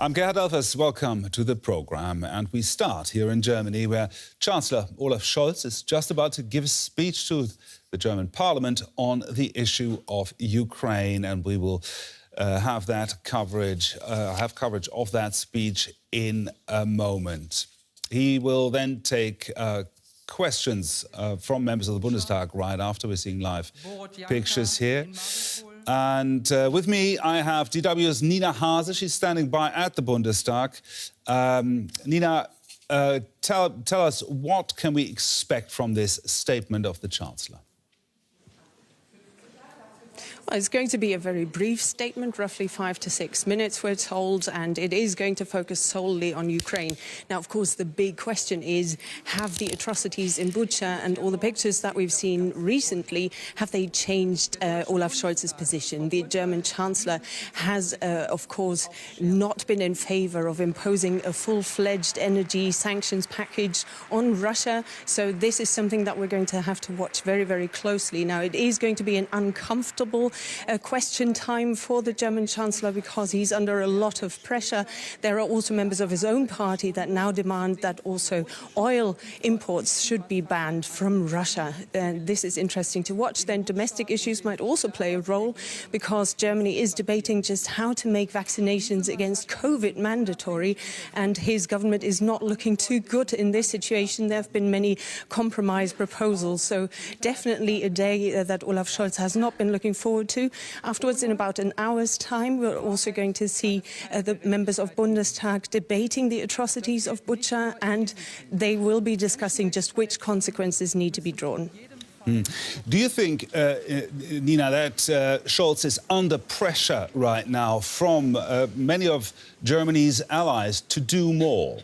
I'm Gerhard Elfers. Welcome to the programme. And we start here in Germany, where Chancellor Olaf Scholz is just about to give a speech to the German Parliament on the issue of Ukraine. And we will have coverage of that speech in a moment. He will then take questions from members of the Bundestag right after. We're seeing live pictures here. And with me, I have DW's Nina Hase. She's standing by at the Bundestag. Nina, tell us, what can we expect from this statement of the Chancellor? Well, it's going to be a very brief statement, roughly 5 to 6 minutes, we're told, and it is going to focus solely on Ukraine. Now, of course, the big question is, have the atrocities in Bucha and all the pictures that we've seen recently, have they changed Olaf Scholz's position? The German Chancellor has, of course, not been in favour of imposing a full-fledged energy sanctions package on Russia. So this is something that we're going to have to watch very, very closely. Now, it is going to be an uncomfortable question time for the German Chancellor because he's under a lot of pressure. There are also members of his own party that now demand that also oil imports should be banned from Russia. This is interesting to watch. Then domestic issues might also play a role because Germany is debating just how to make vaccinations against COVID mandatory, and his government is not looking too good in this situation. There have been many compromise proposals, so definitely a day that Olaf Scholz has not been looking forward to. Afterwards, in about an hour's time, we're also going to see the members of Bundestag debating the atrocities of Bucha, and they will be discussing just which consequences need to be drawn. Do you think, Nina, that Scholz is under pressure right now from many of Germany's allies to do more?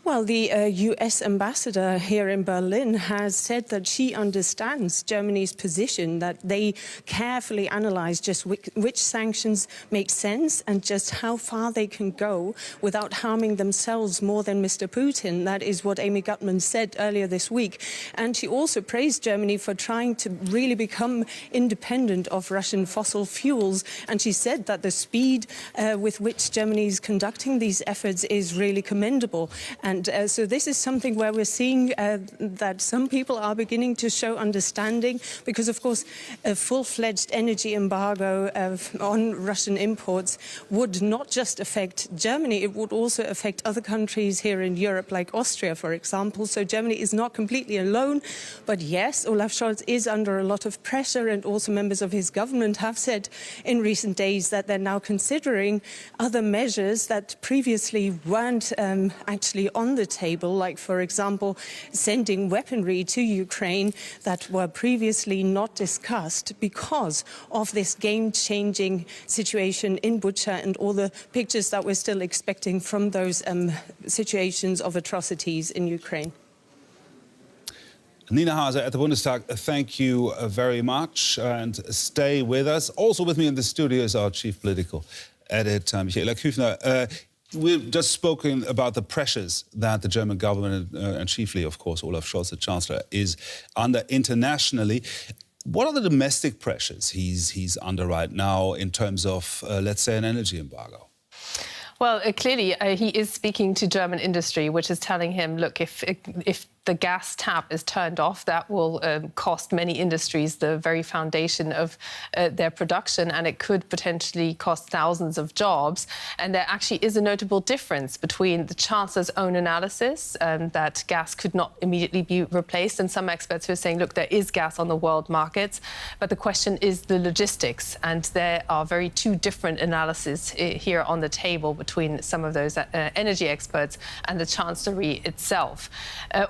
Well, the US ambassador here in Berlin has said that she understands Germany's position, that they carefully analyse just which sanctions make sense and just how far they can go without harming themselves more than Mr. Putin. That is what Amy Gutmann said earlier this week. And she also praised Germany for trying to really become independent of Russian fossil fuels. And she said that the speed with which Germany is conducting these efforts is really commendable. And so this is something where we're seeing that some people are beginning to show understanding because, of course, a full-fledged energy embargo on Russian imports would not just affect Germany, it would also affect other countries here in Europe, like Austria, for example. So Germany is not completely alone. But yes, Olaf Scholz is under a lot of pressure, and also members of his government have said in recent days that they're now considering other measures that previously weren't actually on the table, like, for example, sending weaponry to Ukraine that were previously not discussed because of this game-changing situation in Bucha and all the pictures that we're still expecting from those situations of atrocities in Ukraine. Nina Hase at the Bundestag, thank you very much, and stay with us. Also with me in the studio is our chief political editor, Michaela Küfner. We've just spoken about the pressures that the German government, and chiefly, of course, Olaf Scholz, the Chancellor, is under internationally. What are the domestic pressures he's under right now in terms of, let's say, an energy embargo? Well, clearly, he is speaking to German industry, which is telling him, look, if the gas tap is turned off, that will cost many industries the very foundation of their production, and it could potentially cost thousands of jobs. And there actually is a notable difference between the Chancellor's own analysis that gas could not immediately be replaced, and some experts who are saying, look, there is gas on the world markets, but the question is the logistics. And there are two different analyses here on the table between some of those energy experts and the Chancellery itself.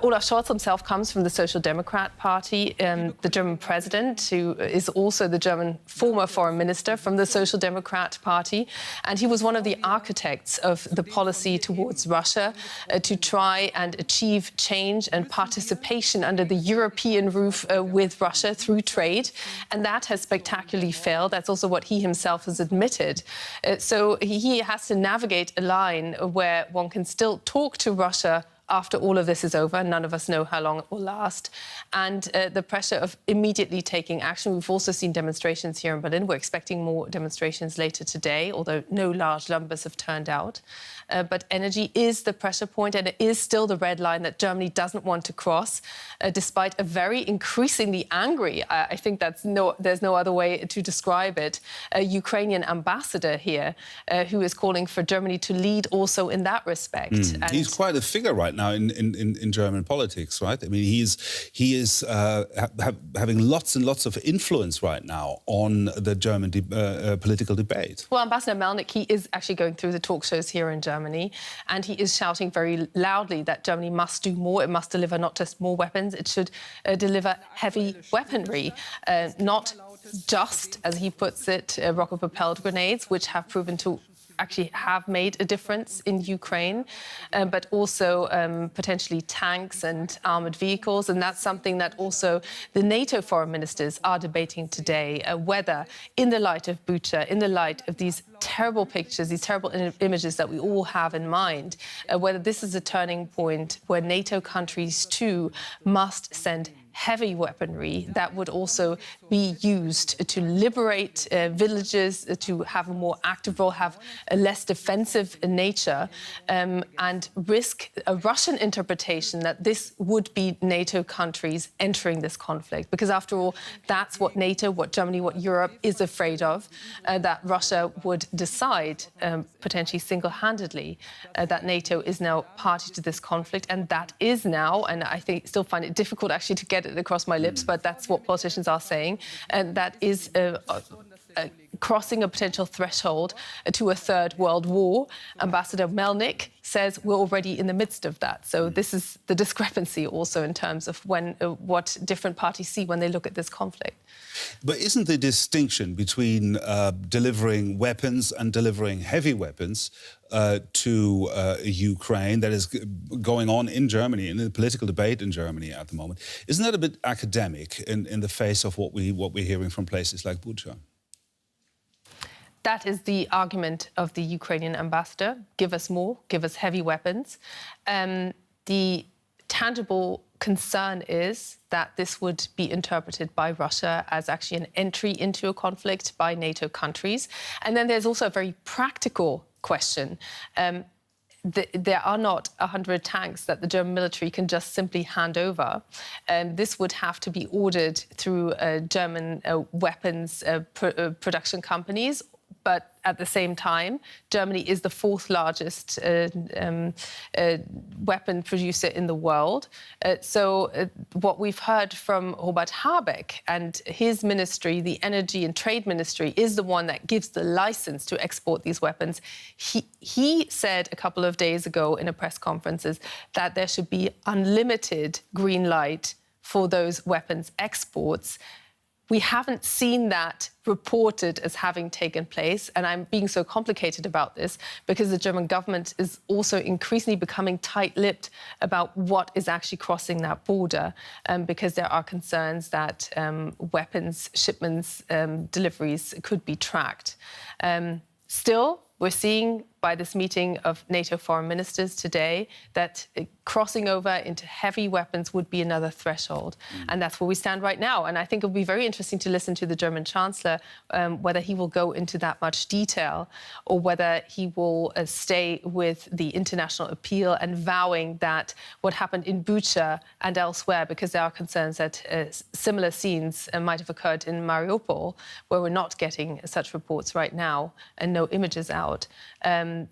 Olaf Scholz himself comes from the Social Democrat Party, the German president, who is also the German former foreign minister from the Social Democrat Party. And he was one of the architects of the policy towards Russia to try and achieve change and participation under the European roof with Russia through trade. And that has spectacularly failed. That's also what he himself has admitted. So he has to navigate a line where one can still talk to Russia after all of this is over. None of us know how long it will last. And the pressure of immediately taking action. We've also seen demonstrations here in Berlin. We're expecting more demonstrations later today, although no large numbers have turned out. But energy is the pressure point, and it is still the red line that Germany doesn't want to cross, despite a very increasingly angry, I think there's no other way to describe it, a Ukrainian ambassador here who is calling for Germany to lead also in that respect. And he's quite a figure right now in German politics, right? I mean, he is having lots and lots of influence right now on the German political debate. Well, Ambassador Melnik, he is actually going through the talk shows here in Germany, and he is shouting very loudly that Germany must do more. It must deliver not just more weapons, it should deliver heavy weaponry, not just, as he puts it, rocket-propelled grenades, which have proven to actually have made a difference in Ukraine, but also potentially tanks and armoured vehicles. And that's something that also the NATO foreign ministers are debating today, whether in the light of Bucha, in the light of these terrible pictures, these terrible images that we all have in mind, whether this is a turning point where NATO countries too must send heavy weaponry that would also be used to liberate villages, to have a more active role, have a less defensive nature, and risk a Russian interpretation that this would be NATO countries entering this conflict. Because after all, that's what NATO, what Germany, what Europe is afraid of, that Russia would decide, potentially single-handedly, that NATO is now party to this conflict. And that is now, and I still find it difficult actually to get it across my lips, but that's what politicians are saying, and that is crossing a potential threshold to a third world war. Ambassador Melnik says we're already in the midst of that. So this is the discrepancy also in terms of what different parties see when they look at this conflict. But isn't the distinction between delivering weapons and delivering heavy weapons to Ukraine that is going on in Germany, in the political debate in Germany at the moment, isn't that a bit academic in the face of what we're hearing from places like Bucha? That is the argument of the Ukrainian ambassador. Give us more, give us heavy weapons. The tangible concern is that this would be interpreted by Russia as actually an entry into a conflict by NATO countries. And then there's also a very practical question. There are not 100 tanks that the German military can just simply hand over. This would have to be ordered through German weapons production companies. But at the same time, Germany is the fourth largest weapon producer in the world. So what we've heard from Robert Habeck and his ministry, the Energy and Trade Ministry, is the one that gives the license to export these weapons. He said a couple of days ago in a press conference that there should be unlimited green light for those weapons exports. We haven't seen that reported as having taken place, and I'm being so complicated about this because the German government is also increasingly becoming tight-lipped about what is actually crossing that border, because there are concerns that weapons shipments, deliveries could be tracked. Still, we're seeing by this meeting of NATO foreign ministers today that crossing over into heavy weapons would be another threshold. And that's where we stand right now. And I think it'll be very interesting to listen to the German Chancellor, whether he will go into that much detail or whether he will stay with the international appeal and vowing that what happened in Bucha and elsewhere, because there are concerns that similar scenes might have occurred in Mariupol, where we're not getting such reports right now and no images out,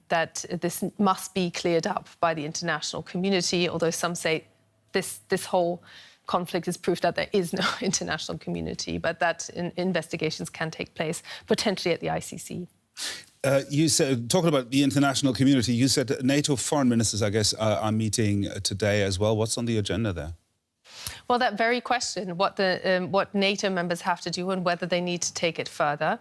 that this must be cleared up by the international community, although some say this whole conflict is proof that there is no international community, but that investigations can take place, potentially at the ICC. You said, talking about the international community, you said NATO foreign ministers, I guess, are meeting today as well. What's on the agenda there? Well, that very question, what NATO members have to do and whether they need to take it further,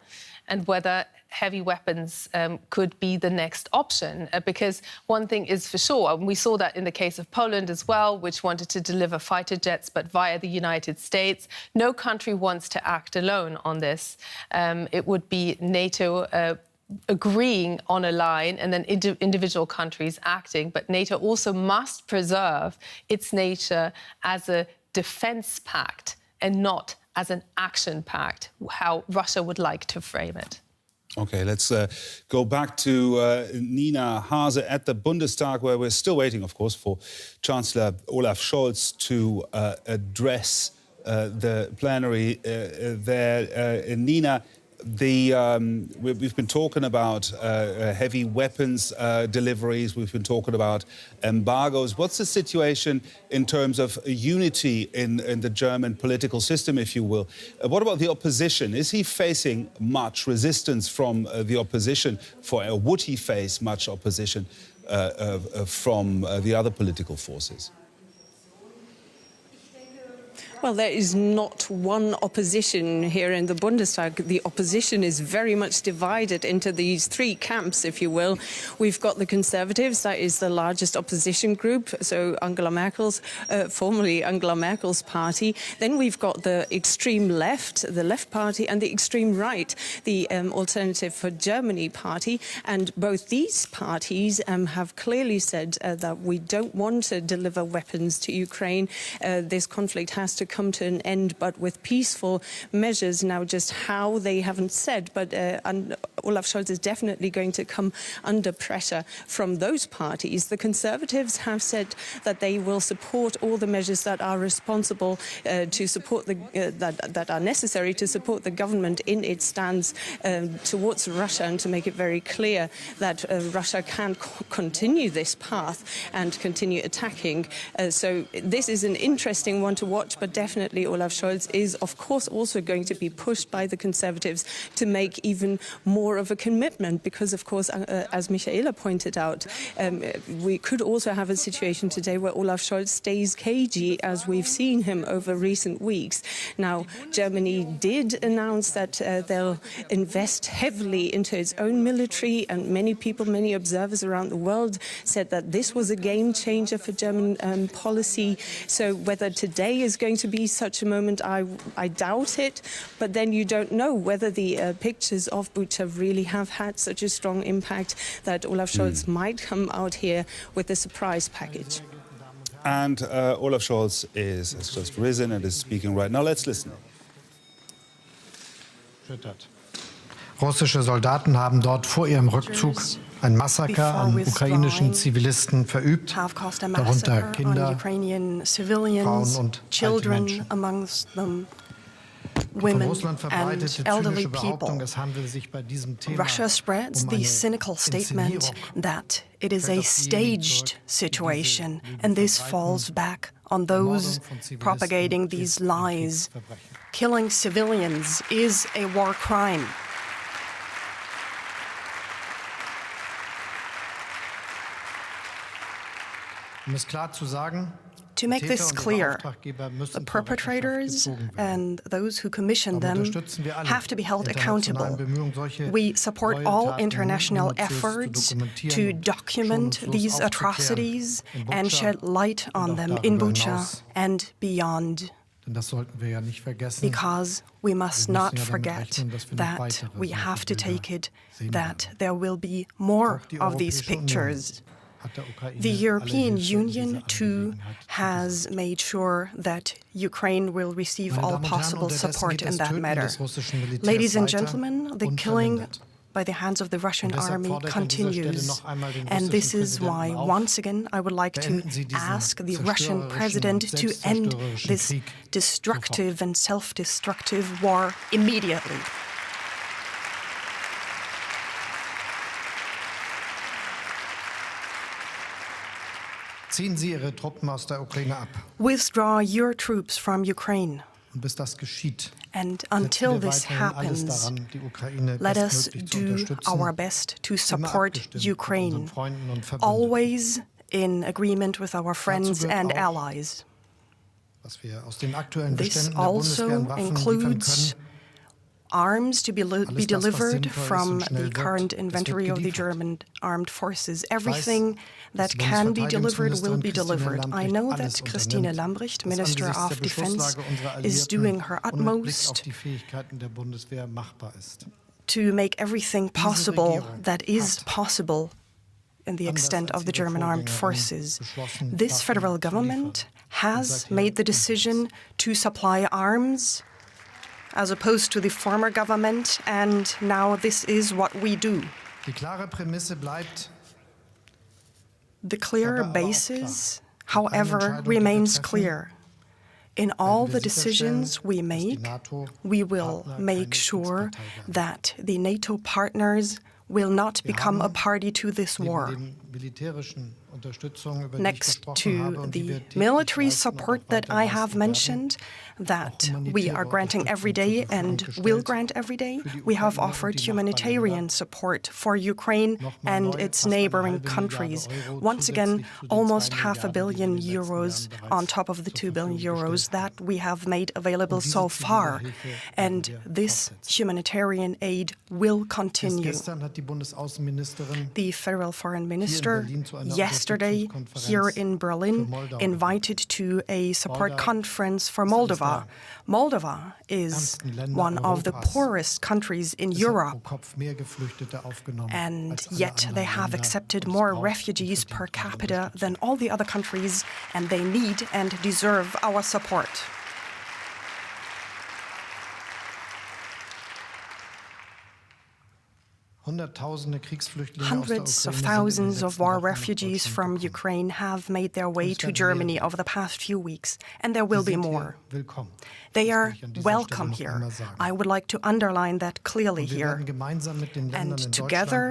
and whether heavy weapons could be the next option. Because one thing is for sure, and we saw that in the case of Poland as well, which wanted to deliver fighter jets, but via the United States. No country wants to act alone on this. It would be NATO agreeing on a line and then individual countries acting. But NATO also must preserve its nature as a defense pact and not as an action pact, how Russia would like to frame it. Okay, let's go back to Nina Hase at the Bundestag, where we're still waiting, of course, for Chancellor Olaf Scholz to address the plenary there. Nina, we've been talking about heavy weapons deliveries. We've been talking about embargoes. What's the situation in terms of unity in the German political system, if you will? What about the opposition? Is he facing much resistance from the opposition, or would he face much opposition from the other political forces? Well, there is not one opposition here in the Bundestag. The opposition is very much divided into these three camps, if you will. We've got the Conservatives, that is the largest opposition group, so Angela Merkel's, formerly Angela Merkel's party. Then we've got the extreme left, the Left Party, and the extreme right, the Alternative for Germany party. And both these parties have clearly said that we don't want to deliver weapons to Ukraine. This conflict has to come to an end, but with peaceful measures. Now, just how they haven't said, but Olaf Scholz is definitely going to come under pressure from those parties. The Conservatives have said that they will support all the measures that are responsible to support that are necessary to support the government in its stance towards Russia, and to make it very clear that Russia can't continue this path and continue attacking. So this is an interesting one to watch, but definitely Olaf Scholz is, of course, also going to be pushed by the Conservatives to make even more of a commitment, because, of course, as Michaela pointed out, we could also have a situation today where Olaf Scholz stays cagey, as we've seen him over recent weeks. Now, Germany did announce that they'll invest heavily into its own military, and many people, many observers around the world said that this was a game changer for German policy. So whether today is going to be such a moment, I doubt it. But then you don't know whether the pictures of Bucha really have had such a strong impact that Olaf Scholz might come out here with a surprise package. And Olaf Scholz has just risen and is speaking right now. Let's listen. Russische Soldaten haben dort vor ihrem Rückzug ein Massaker an ukrainischen Zivilisten verübt, darunter Kinder, Frauen und alte Menschen. Women and elderly people. Russia spreads the cynical statement that it is a staged situation, and this falls back on those propagating these lies. Killing civilians is a war crime. To make this clear, the perpetrators and those who commission them have to be held accountable. We support all international efforts to document these atrocities and shed light on them in Bucha and beyond. Because we must not forget that we have to take it that there will be more of these pictures. The European Union, too, has made sure that Ukraine will receive all possible support in that matter. Ladies and gentlemen, the killing by the hands of the Russian army continues. And this is why, once again, I would like to ask the Russian president to end this destructive and self-destructive war immediately. Ziehen Sie Ihre Truppen aus der Ukraine ab. Withdraw your troops from Ukraine. Und bis das geschieht, and until this happens, let us do our best to support Ukraine, always in agreement with our friends and allies. This also includes arms to be delivered from the current inventory of the German armed forces. Everything that can be delivered will be delivered. I know that Christine Lambrecht, Minister of Defense, is doing her utmost to make everything possible that is possible in the extent of the German armed forces. This federal government has made the decision to supply arms as opposed to the former government, and now this is what we do. The clear basis, however, remains clear. In all the decisions we make, we will make sure that the NATO partners will not become a party to this war. Next to the military support that I have mentioned, that we are granting every day and will grant every day, we have offered humanitarian support for Ukraine and its neighboring countries. Once again, almost €500 million on top of the €2 billion that we have made available so far. And this humanitarian aid will continue. The federal foreign minister yesterday here in Berlin invited to a support conference for Moldova. Moldova is one of the poorest countries in Europe, and yet they have accepted more refugees per capita than all the other countries, and they need and deserve our support. Hundreds of thousands of war refugees from Ukraine have made their way to Germany over the past few weeks, and there will be more. They are welcome here. I would like to underline that clearly here. And together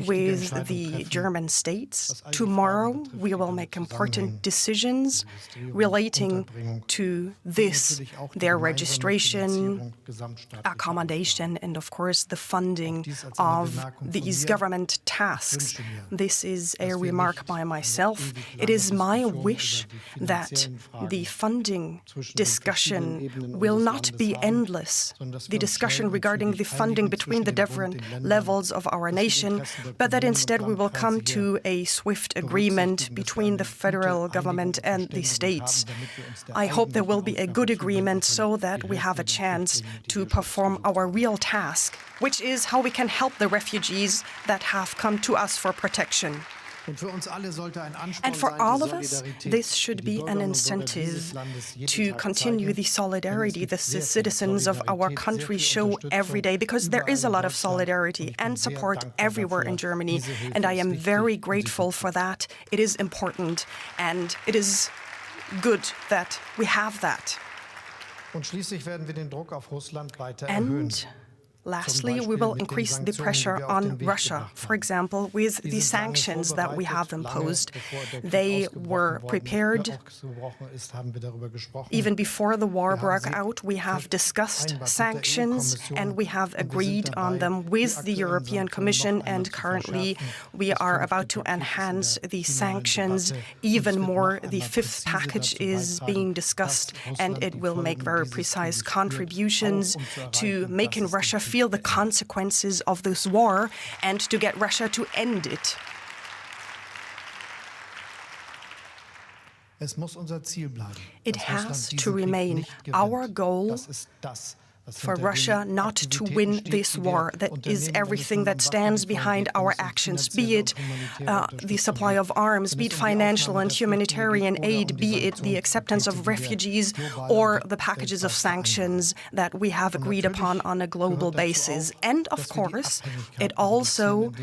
with the German states, tomorrow we will make important decisions relating to this, their registration, accommodation, and of course the funding of these government tasks. This is a remark by myself. It is my wish that the funding discussion will not be endless, the discussion regarding the funding between the different levels of our nation, but that instead we will come to a swift agreement between the federal government and the states. I hope there will be a good agreement so that we have a chance to perform our real task, which is how we can help the refugees that have come to us for protection. And for all of us, this should be an incentive to continue the solidarity the citizens of our country show every day, because there is a lot of solidarity and support everywhere in Germany, and I am very grateful for that. It is important, and it is good that we have that. And lastly, we will increase the pressure on Russia, for example, with the sanctions that we have imposed. They were prepared even before the war broke out. We have discussed sanctions and we have agreed on them with the European Commission, and currently we are about to enhance the sanctions even more. The fifth package is being discussed, and it will make very precise contributions to making Russia feel the consequences of this war and to get Russia to end it. It has to remain our goal for Russia not to win this war. That is everything that stands behind our actions, be it the supply of arms, be it financial and humanitarian aid, be it the acceptance of refugees or the packages of sanctions that we have agreed upon on a global basis. And of course, it also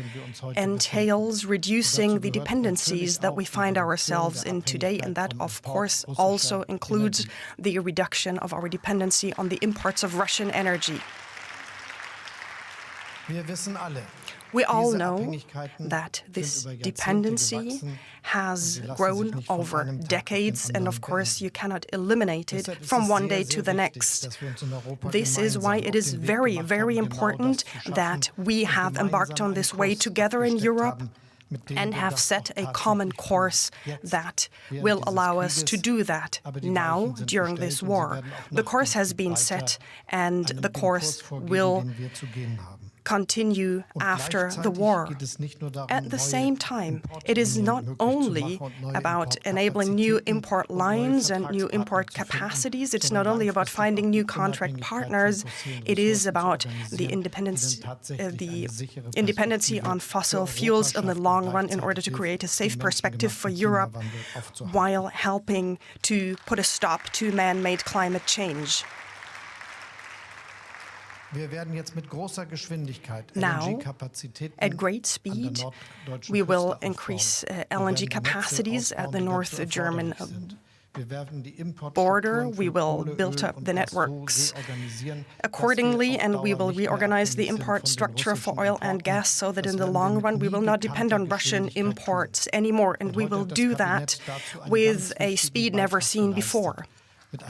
entails reducing the dependencies that we find ourselves in today, and that of course also includes the reduction of our dependency on the imports of Russian energy. We all know that this dependency has grown over decades, and of course you cannot eliminate it from one day to the next. This is why it is very, very important that we have embarked on this way together in Europe and have set a common course that will allow us to do that now during this war. The course has been set, and the course will continue after the war. At the same time, it is not only about enabling new import lines and new import capacities. It's not only about finding new contract partners. It is about the independency on fossil fuels in the long run in order to create a safe perspective for Europe while helping to put a stop to man-made climate change. Now, at great speed, we will increase LNG capacities at the North German border. We will build up the networks accordingly, and we will reorganize the import structure for oil and gas so that in the long run we will not depend on Russian imports anymore, and we will do that with a speed never seen before.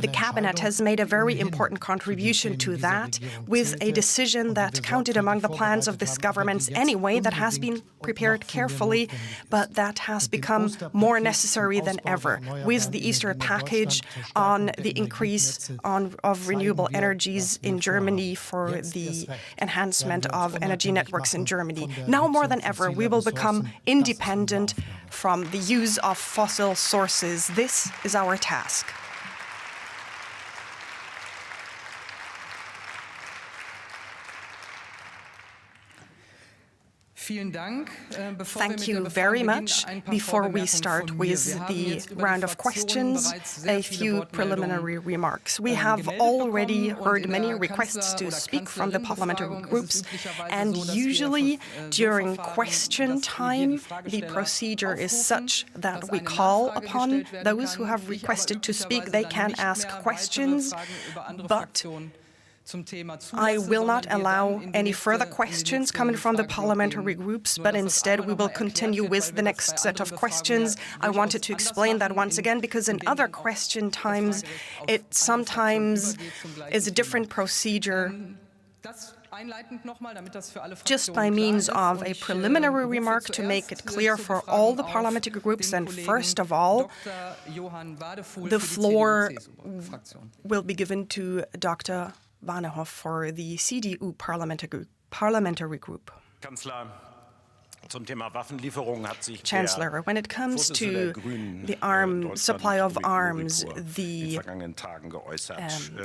The cabinet has made a very important contribution to that with a decision that counted among the plans of this government anyway, that has been prepared carefully, but that has become more necessary than ever with the Easter package on the increase of renewable energies in Germany for the enhancement of energy networks in Germany. Now more than ever, we will become independent from the use of fossil sources. This is our task. Thank you very much. Before we start with the round of questions, a few preliminary remarks. We have already heard many requests to speak from the parliamentary groups, and usually during question time, the procedure is such that we call upon those who have requested to speak. They can ask questions, but I will not allow any further questions coming from the parliamentary groups, but instead we will continue with the next set of questions. I wanted to explain that once again, because in other question times, it sometimes is a different procedure. Just by means of a preliminary remark to make it clear for all the parliamentary groups, and first of all, the floor will be given to Dr. Warnehoff for the CDU parliamentary group. Chancellor, when it comes to the supply of arms, the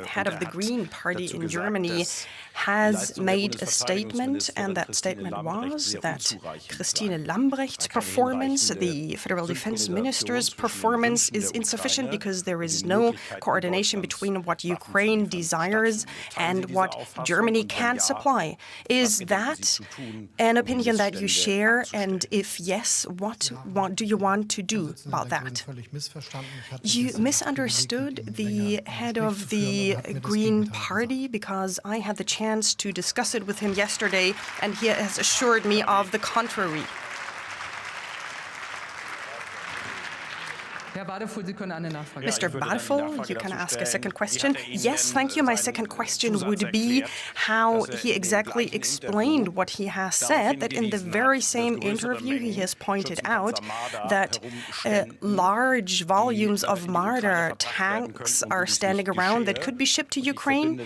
head of the Green Party in Germany has made a statement, and that statement was that Christine Lambrecht's performance, the Federal Defense Minister's performance, is insufficient because there is no coordination between what Ukraine desires and what Germany can supply. Is that an opinion that you share? And if yes, what do you want to do about that? You misunderstood the head of the Green Party, because I had the chance to discuss it with him yesterday, and he has assured me of the contrary. Mr. Badeful, you can ask a second question. Yes, thank you. My second question would be how he exactly explained what he has said, that in the very same interview he has pointed out that large volumes of Marder tanks are standing around that could be shipped to Ukraine,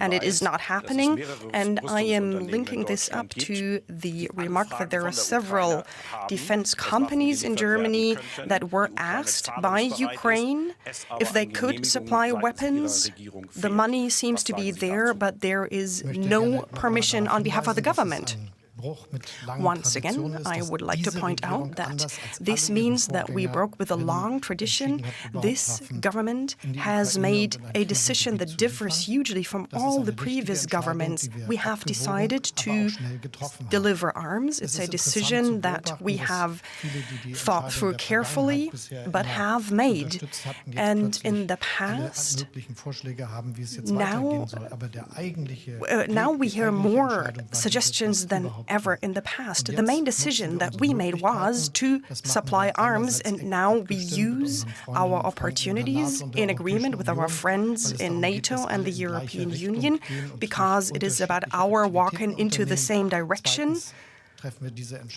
and it is not happening. And I am linking this up to the remark that there are several defense companies in Germany that were asked by Ukraine if they could supply weapons. The money seems to be there, but there is no permission on behalf of the government. Once again, I would like to point out that this means that we broke with a long tradition. This government has made a decision that differs hugely from all the previous governments. We have decided to deliver arms. It's a decision that we have thought through carefully, but have made. And in the past, now we hear more suggestions than ever in the past. The main decision that we made was to supply arms, and now we use our opportunities in agreement with our friends in NATO and the European Union, because it is about our walking into the same direction.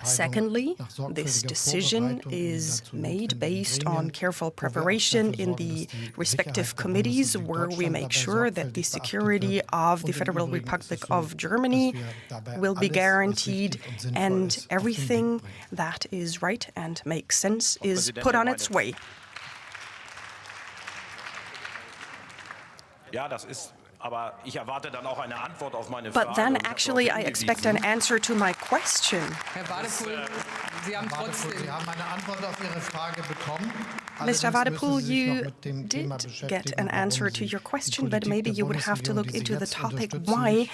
Secondly, this decision is made based on careful preparation in the respective committees, where we make sure that the security of the Federal Republic of Germany will be guaranteed, and everything that is right and makes sense is put on its way. But then actually I expect an answer to my question. Mr. Wadepool, you did get an answer to your question, but maybe you would have to look into the topic why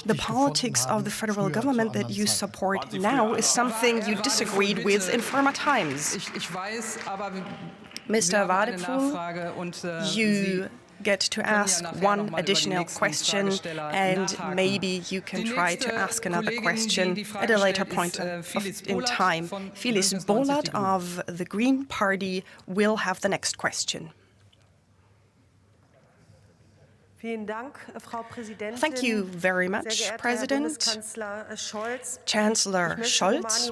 the politics of the federal government that you support now is something you disagreed with in former times. Mr. Wadepool, you get to ask one additional question, and maybe you can try to ask another question at a later point in time. Phyllis Bolat of the Green Party will have the next question. Thank you very much, President. Chancellor Scholz.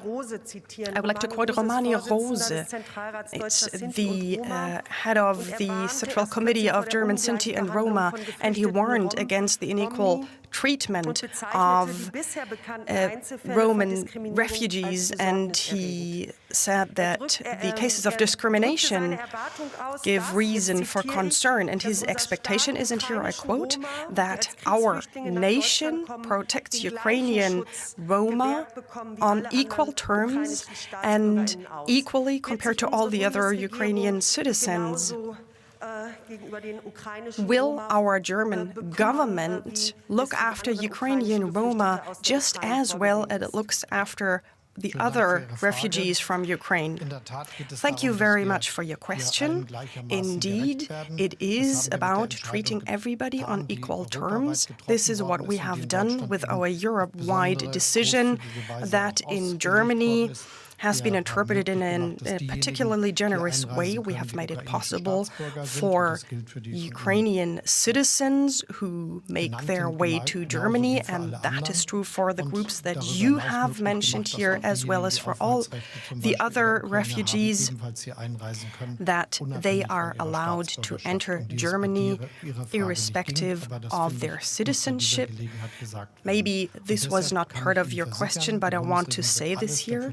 I would like to quote Romani Rose. It's the head of the Central Committee of German, Sinti and Roma, and he warned against the unequal treatment of Roman refugees, and he said that the cases of discrimination give reason for concern, and his expectation is, and here I quote, that our nation protects Ukrainian Roma on equal terms and equally compared to all the other Ukrainian citizens. Will our German government look after Ukrainian Roma just as well as it looks after the other refugees from Ukraine? Thank you very much for your question. Indeed, it is about treating everybody on equal terms. This is what we have done with our Europe-wide decision that in Germany has been interpreted in a particularly generous way. We have made it possible for Ukrainian citizens who make their way to Germany, and that is true for the groups that you have mentioned here, as well as for all the other refugees, that they are allowed to enter Germany irrespective of their citizenship. Maybe this was not part of your question, but I want to say this here.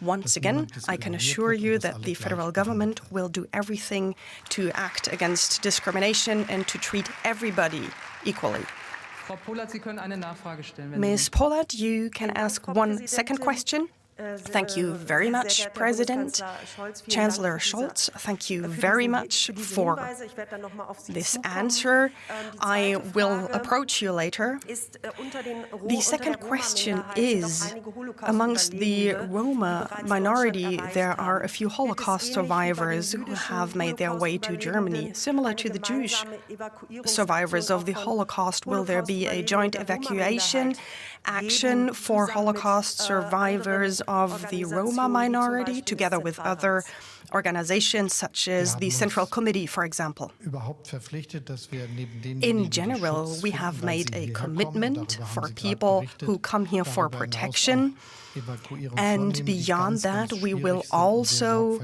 Once again, I can assure you that the federal government will do everything to act against discrimination and to treat everybody equally. Ms. Pollard, you can ask one second question. Thank you very much, President. Chancellor Scholz, thank you very much for this answer. I will approach you later. The second question is, amongst the Roma minority, there are a few Holocaust survivors who have made their way to Germany. Similar to the Jewish survivors of the Holocaust, will there be a joint evacuation action for Holocaust survivors of the Roma minority, together with other organizations such as the Central Committee, for example? In general, we have made a commitment for people who come here for protection. And beyond that, we will also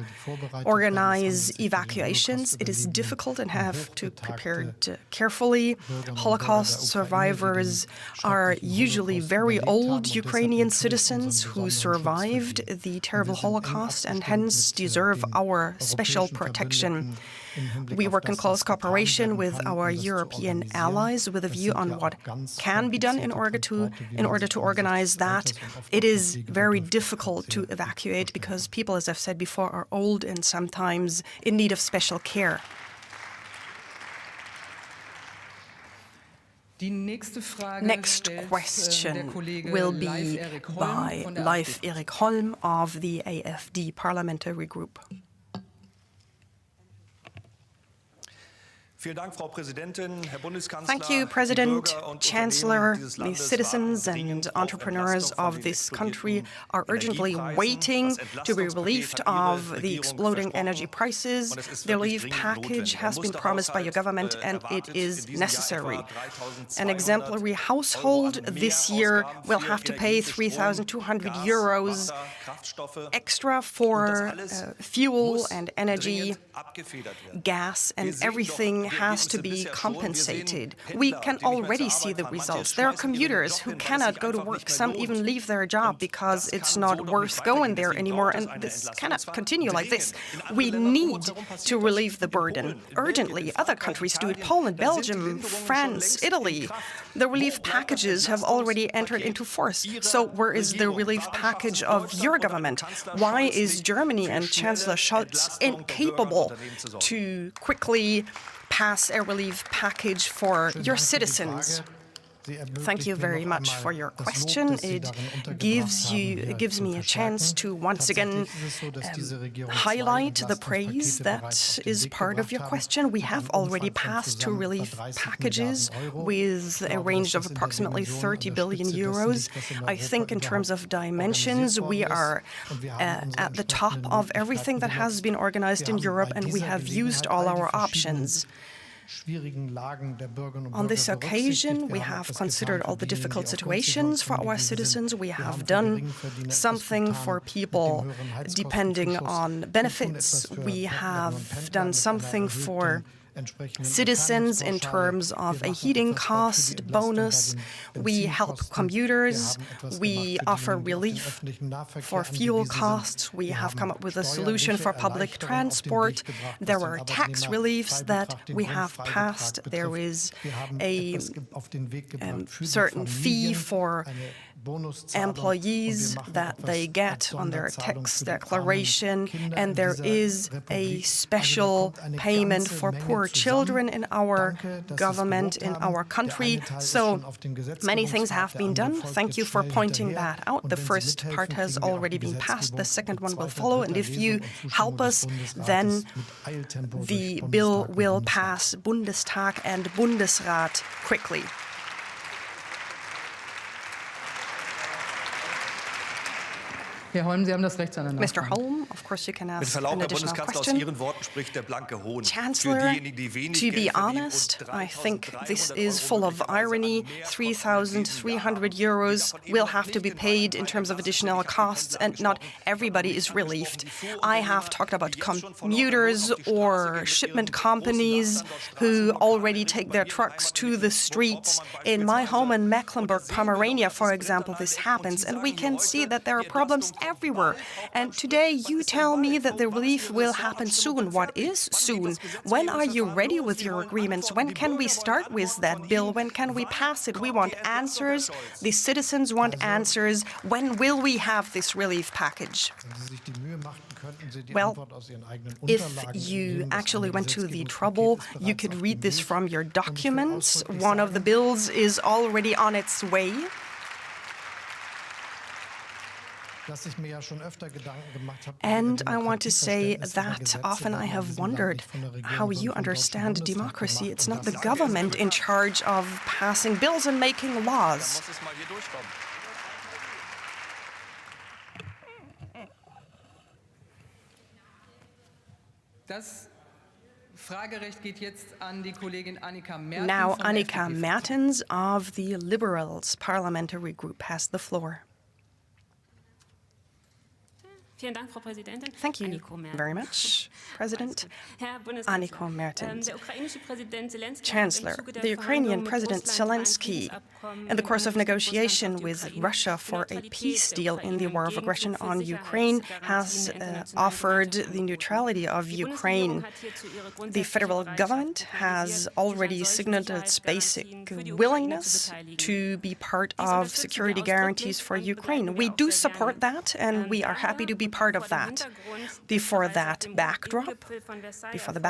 organize evacuations. It is difficult and have to prepare it carefully. Holocaust survivors are usually very old Ukrainian citizens who survived the terrible Holocaust and hence deserve our special protection. We work in close cooperation with our European allies with a view on what can be done in order to organize that. It is very difficult to evacuate because people, as I've said before, are old and sometimes in need of special care. Next question will be by Leif Erik Holm of the AfD Parliamentary Group. Thank you, President, Chancellor. The citizens and entrepreneurs of this country are urgently waiting to be relieved of the exploding energy prices. The relief package has been promised by your government and it is necessary. An exemplary household this year will have to pay 3,200 euros extra for fuel and energy, gas, and everything has to be compensated. We can already see the results. There are commuters who cannot go to work. Some even leave their job because it's not worth going there anymore, and this cannot continue like this. We need to relieve the burden urgently. Other countries do it: Poland, Belgium, France, Italy. The relief packages have already entered into force. So where is the relief package of your government? Why is Germany and Chancellor Scholz incapable to quickly pass a relief package for your citizens? Thank you very much for your question. It gives me a chance to once again highlight the praise that is part of your question. We have already passed two relief packages with a range of approximately 30 billion euros. I think in terms of dimensions, we are at the top of everything that has been organized in Europe, and we have used all our options. On this occasion, we have considered all the difficult situations for our citizens. We have done something for people depending on benefits. We have done something for citizens in terms of a heating cost bonus. We help commuters. We offer relief for fuel costs. We have come up with a solution for public transport. There were tax reliefs that we have passed. There is a certain fee for employees that they get on their tax declaration, and there is a special payment for poor children in our government, in our country. So many things have been done. Thank you for pointing that out. The first part has already been passed. The second one will follow, and if you help us, then the bill will pass Bundestag and Bundesrat quickly. Mr. Holm, of course you can ask an additional question. Chancellor, to be honest, I think this is full of irony. 3,300 euros will have to be paid in terms of additional costs, and not everybody is relieved. I have talked about commuters or shipment companies who already take their trucks to the streets. In my home in Mecklenburg-Pomerania, for example, this happens, and we can see that there are problems everywhere. And today you tell me that the relief will happen soon. What is soon? When are you ready with your agreements? When can we start with that bill? When can we pass it? We want answers. The citizens want answers. When will we have this relief package? Well, if you actually went to the trouble, you could read this from your documents. One of the bills is already on its way. And I want to say that often I have wondered how you understand democracy. It's not the government in charge of passing bills and making laws. Now Annika Mertens of the Liberals Parliamentary Group has the floor. Thank you very much, President. Annika Mertens. Chancellor, the Ukrainian President Zelensky, in the course of negotiation with Russia for a peace deal in the war of aggression on Ukraine, has offered the neutrality of Ukraine. The federal government has already signaled its basic willingness to be part of security guarantees for Ukraine. We do support that, and we are happy to be be part of that. Before the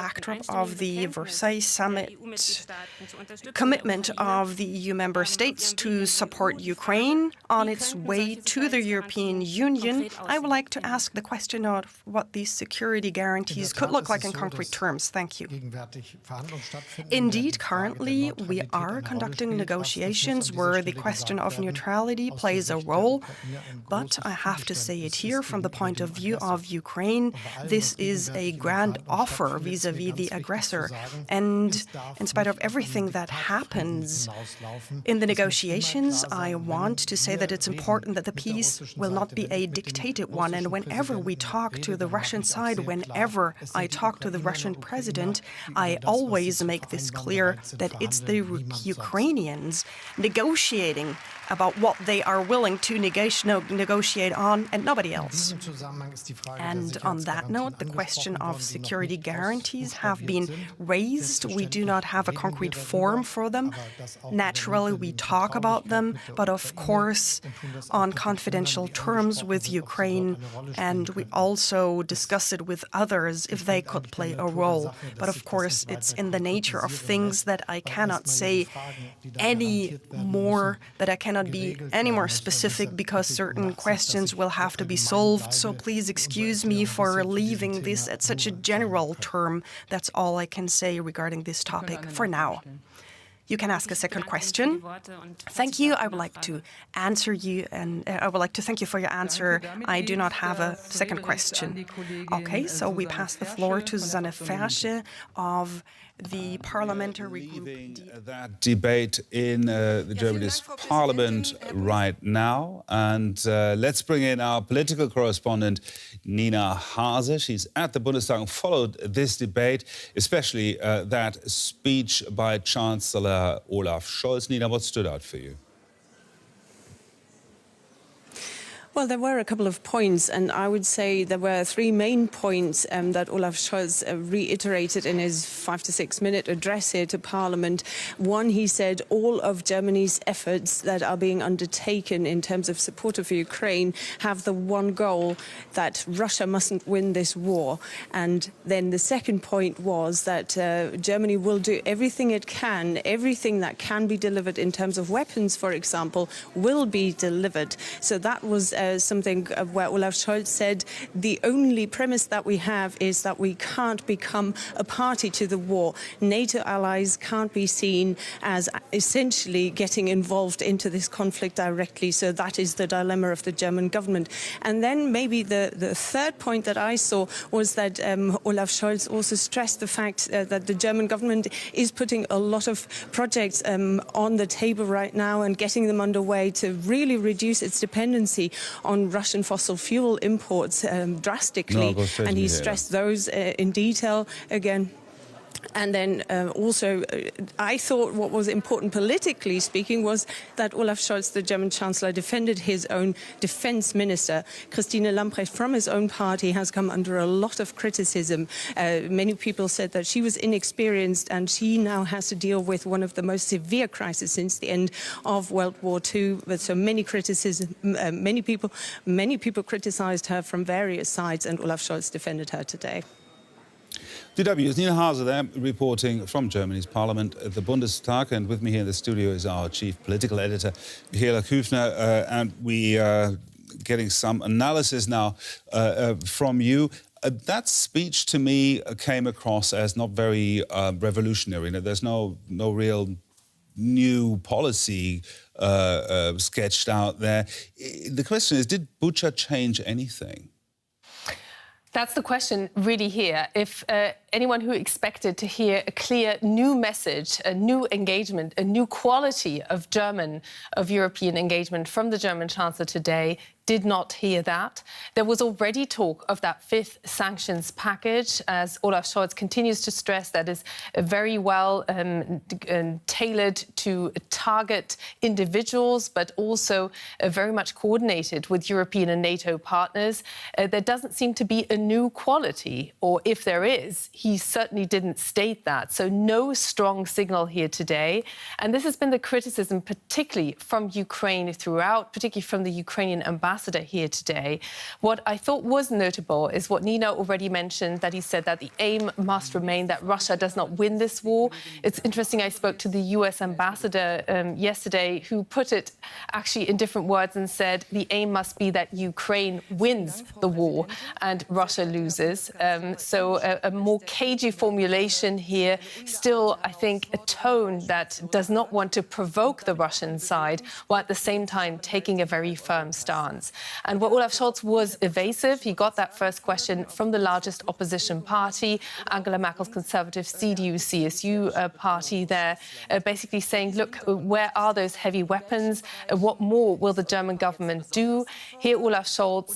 backdrop of the Versailles Summit commitment of the EU member states to support Ukraine on its way to the European Union, I would like to ask the question of what these security guarantees could look like in concrete terms. Thank you. Indeed, currently we are conducting negotiations where the question of neutrality plays a role, but I have to say it here from the point of view of Ukraine, this is a grand offer vis-à-vis the aggressor. And in spite of everything that happens in the negotiations, I want to say that it's important that the peace will not be a dictated one. And whenever we talk to the Russian side, whenever I talk to the Russian president, I always make this clear that it's the Ukrainians negotiating about what they are willing to negotiate on and nobody else. And on that note, the question of security guarantees have been raised. We do not have a concrete form for them. Naturally, we talk about them, but of course on confidential terms with Ukraine, and we also discuss it with others if they could play a role. But of course, it's in the nature of things that I cannot say any more, that I cannot be any more specific because certain questions will have to be solved. So please excuse me for leaving this at such a general term. That's all I can say regarding this topic for now. You can ask a second question. Thank you. I would like to answer you, and I would like to thank you for your answer. I do not have a second question. Okay, so we pass the floor to Susanne Fersche of the parliamentary group. That debate in the Germany's parliament right now. And let's bring in our political correspondent, Nina Hase. She's at the Bundestag and followed this debate, especially that speech by Chancellor Olaf Scholz. Nina, what stood out for you? Well, there were a couple of points, and I would say there were three main points that Olaf Scholz reiterated in his 5 to 6 minute address here to Parliament. One, he said all of Germany's efforts that are being undertaken in terms of support of Ukraine have the one goal, that Russia mustn't win this war. And then the second point was that Germany will do everything it can, everything that can be delivered in terms of weapons, for example, will be delivered. So that was something where Olaf Scholz said the only premise that we have is that we can't become a party to the war. NATO allies can't be seen as essentially getting involved into this conflict directly. So that is the dilemma of the German government. And then maybe the third point that I saw was that Olaf Scholz also stressed the fact that the German government is putting a lot of projects on the table right now and getting them underway to really reduce its dependency on Russian fossil fuel imports drastically. And he stressed those in detail again. And then also, I thought what was important politically speaking was that Olaf Scholz, the German Chancellor, defended his own defense minister. Christine Lambrecht from his own party has come under a lot of criticism. Many people said that she was inexperienced and she now has to deal with one of the most severe crises since the end of World War II. But so many criticism, many people criticized her from various sides, and Olaf Scholz defended her today. DW's Nina Hase there, reporting from Germany's parliament at the Bundestag. And with me here in the studio is our chief political editor, Michaela Küfner. And we are getting some analysis now from you. That speech, to me, came across as not very revolutionary. There's no real new policy sketched out there. The question is, did Bucha change anything? That's the question really here. If anyone who expected to hear a clear new message, a new engagement, a new quality of European engagement from the German Chancellor today did not hear that. There was already talk of that fifth sanctions package, as Olaf Scholz continues to stress, that is very well tailored to target individuals, but also very much coordinated with European and NATO partners. There doesn't seem to be a new quality, or if there is, he certainly didn't state that. So no strong signal here today. And this has been the criticism, particularly from Ukraine throughout, particularly from the Ukrainian ambassador here today. What I thought was notable is what Nina already mentioned, that he said that the aim must remain that Russia does not win this war. It's interesting, I spoke to the US ambassador yesterday, who put it actually in different words and said the aim must be that Ukraine wins the war and Russia loses. So a more cagey formulation here, still, I think, a tone that does not want to provoke the Russian side, while at the same time taking a very firm stance. And what Olaf Scholz was evasive. He got that first question from the largest opposition party, Angela Merkel's conservative CDU-CSU party there, basically saying, look, where are those heavy weapons? What more will the German government do? Here, Olaf Scholz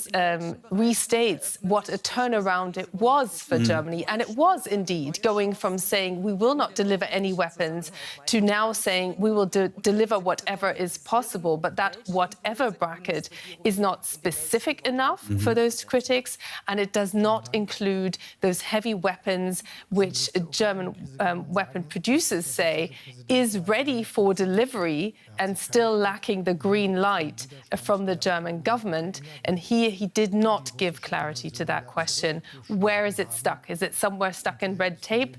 restates what a turnaround it was for Germany. And it was indeed going from saying we will not deliver any weapons to now saying we will deliver whatever is possible. But that whatever bracket is not specific enough for those critics. And it does not include those heavy weapons which German weapon producers say is ready for delivery and still lacking the green light from the German government. And here he did not give clarity to that question. Where is it stuck? Is it somewhere stuck in red tape?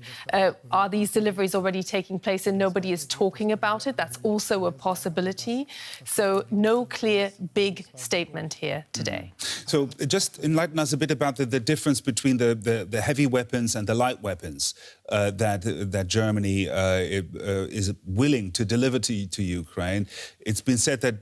Are these deliveries already taking place and nobody is talking about it? That's also a possibility. So no clear big statement here today. So just enlighten us a bit about the difference between the heavy weapons and the light weapons that Germany is willing to deliver to Ukraine. It's been said that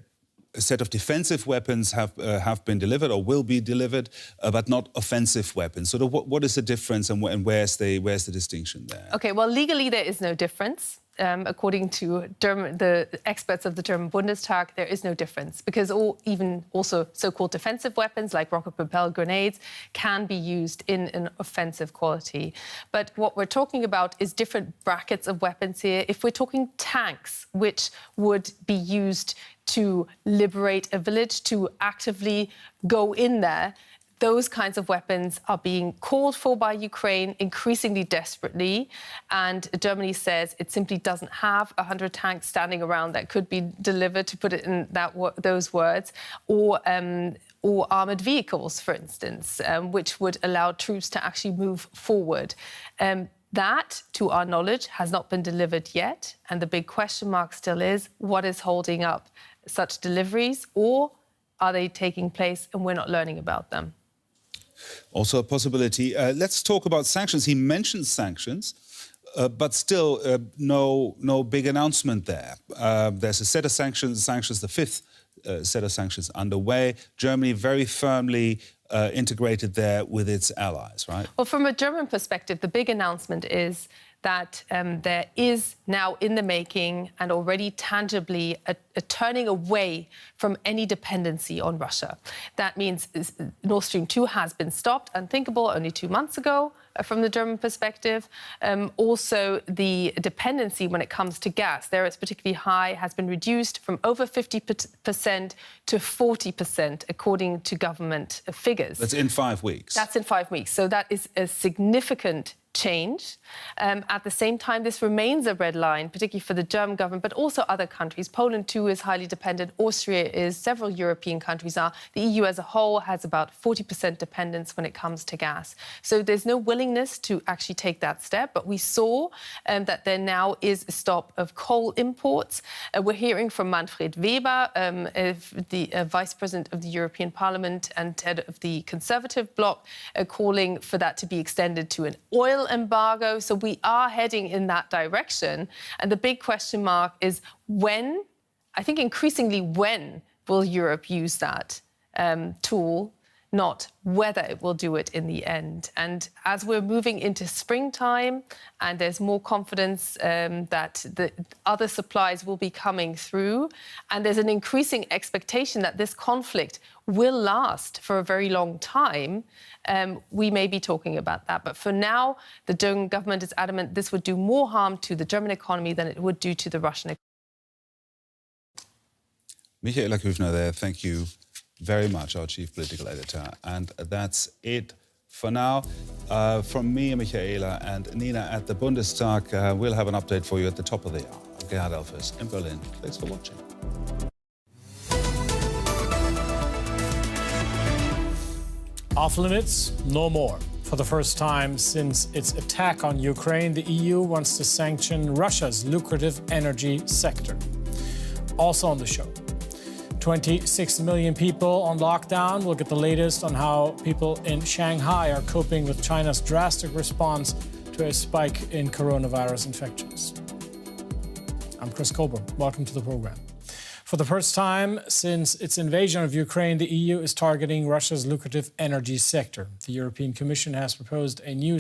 a set of defensive weapons have been delivered or will be delivered, but not offensive weapons. So what is the difference and where's the distinction there? OK, well, legally there is no difference. According to the experts of the German Bundestag, there is no difference because even also so-called defensive weapons like rocket-propelled grenades can be used in an offensive quality. But what we're talking about is different brackets of weapons here. If we're talking tanks, which would be used to liberate a village, to actively go in there, those kinds of weapons are being called for by Ukraine increasingly desperately. And Germany says it simply doesn't have 100 tanks standing around that could be delivered, to put it in those words, or armoured vehicles, for instance, which would allow troops to actually move forward. That, to our knowledge, has not been delivered yet. And the big question mark still is, what is holding up such deliveries? Or are they taking place and we're not learning about them? Also a possibility. Let's talk about sanctions. He mentioned sanctions, but still no big announcement there. There's a set of sanctions, the fifth set of sanctions underway. Germany very firmly integrated there with its allies, right? Well, from a German perspective, the big announcement is that there is now in the making and already tangibly a turning away from any dependency on Russia. That means Nord Stream 2 has been stopped, unthinkable only 2 months ago from the German perspective. Also, the dependency when it comes to gas, there it's particularly high, has been reduced from over 50% to 40%, according to government figures. That's in 5 weeks. That's in 5 weeks. So that is a significant change. At the same time, this remains a red line, particularly for the German government, but also other countries. Poland, too, is highly dependent. Austria is. Several European countries are. The EU as a whole has about 40% dependence when it comes to gas. So there's no willingness to actually take that step. But we saw that there now is a stop of coal imports. We're hearing from Manfred Weber, the Vice President of the European Parliament and head of the Conservative bloc, calling for that to be extended to an oil embargo. So we are heading in that direction. And the big question mark is when, I think increasingly when, will Europe use that tool, not whether it will do it in the end. And as we're moving into springtime and there's more confidence that the other supplies will be coming through, and there's an increasing expectation that this conflict will last for a very long time, we may be talking about that. But for now, the German government is adamant this would do more harm to the German economy than it would do to the Russian economy. Michaela Küffner there, thank you very much, our chief political editor. And that's it For now, from me, Michaela, and Nina at the Bundestag, we'll have an update for you at the top of the hour. Gerhard Elfers in Berlin. Thanks for watching. Off limits, no more. For the first time since its attack on Ukraine, the EU wants to sanction Russia's lucrative energy sector. Also on the show, 26 million people on lockdown. We'll get the latest on how people in Shanghai are coping with China's drastic response to a spike in coronavirus infections. I'm Chris Colburn. Welcome to the program. For the first time since its invasion of Ukraine, the EU is targeting Russia's lucrative energy sector. The European Commission has proposed a new